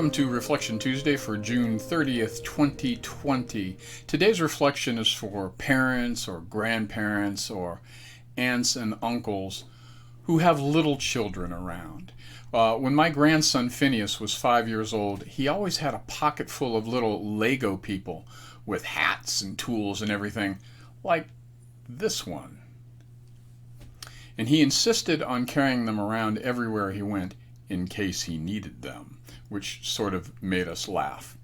Welcome to Reflection Tuesday for June 30th, 2020. Today's reflection is for parents or grandparents or aunts and uncles who have little children around. When my grandson Phineas was 5 years old, he always had a pocket full of little Lego people with hats and tools and everything, like this one. And he insisted on carrying them around everywhere he went in case he needed them, which sort of made us laugh.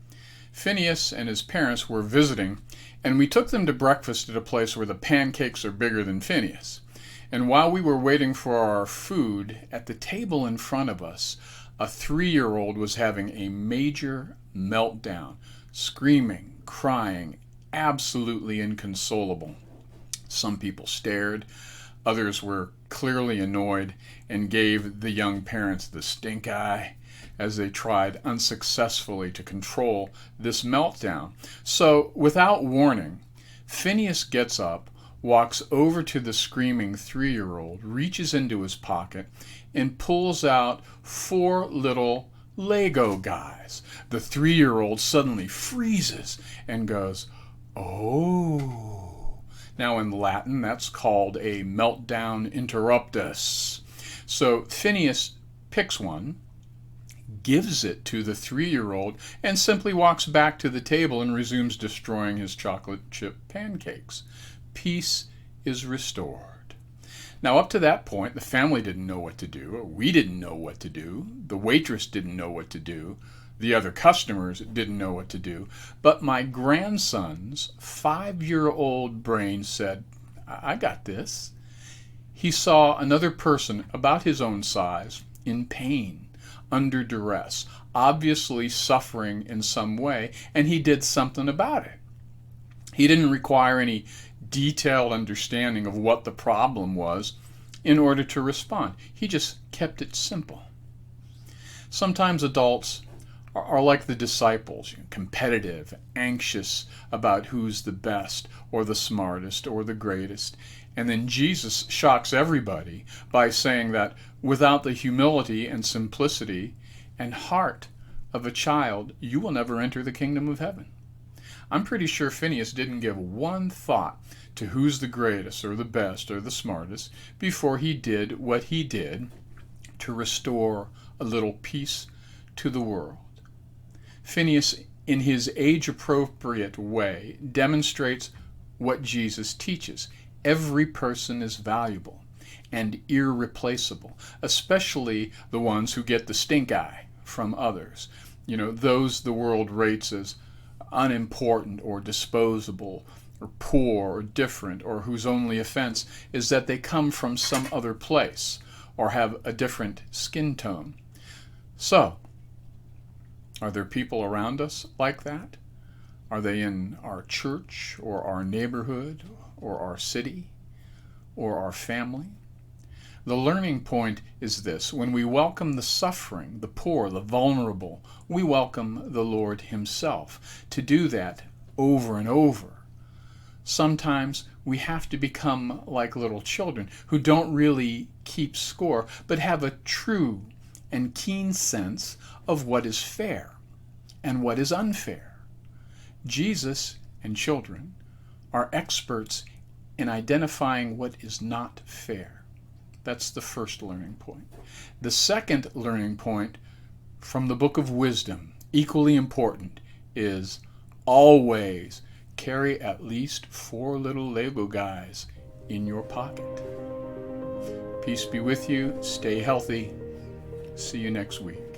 Phineas and his parents were visiting, and we took them to breakfast at a place where the pancakes are bigger than Phineas. And while we were waiting for our food, at the table in front of us, a 3-year-old was having a major meltdown, screaming, crying, absolutely inconsolable. Some people stared, others were clearly annoyed and gave the young parents the stink eye as they tried unsuccessfully to control this meltdown. So, without warning, Phineas gets up, walks over to the screaming 3-year-old, reaches into his pocket, and pulls out 4 little Lego guys. The 3-year-old suddenly freezes and goes, "Oh." Now in Latin, that's called a meltdown interruptus. So Phineas picks one, gives it to the 3-year-old, and simply walks back to the table and resumes destroying his chocolate chip pancakes. Peace is restored. Now up to that point, the family didn't know what to do. We didn't know what to do. The waitress didn't know what to do. The other customers didn't know what to do. But my grandson's 5-year-old brain said, I got this. He saw another person about his own size in pain, under duress, obviously suffering in some way, and he did something about it. He didn't require any detailed understanding of what the problem was in order to respond. He just kept it simple. Sometimes adults are like the disciples, competitive, anxious about who's the best or the smartest or the greatest. And then Jesus shocks everybody by saying that without the humility and simplicity and heart of a child, you will never enter the kingdom of heaven. I'm pretty sure Phineas didn't give one thought to who's the greatest or the best or the smartest before he did what he did to restore a little peace to the world. Phineas, in his age-appropriate way, demonstrates what Jesus teaches. Every person is valuable and irreplaceable, especially the ones who get the stink eye from others. Those the world rates as unimportant or disposable or poor or different, or whose only offense is that they come from some other place or have a different skin tone. So, are there people around us like that? Are they in our church or our neighborhood or our city or our family? The learning point is this: when we welcome the suffering, the poor, the vulnerable, we welcome the Lord Himself. To do that over and over, sometimes we have to become like little children who don't really keep score, but have a true and keen sense of what is fair and what is unfair. Jesus and children are experts in identifying what is not fair. That's the first learning point. The second learning point from the book of wisdom, equally important, is always carry at least 4 little Lego guys in your pocket. Peace be with you. Stay healthy. See you next week.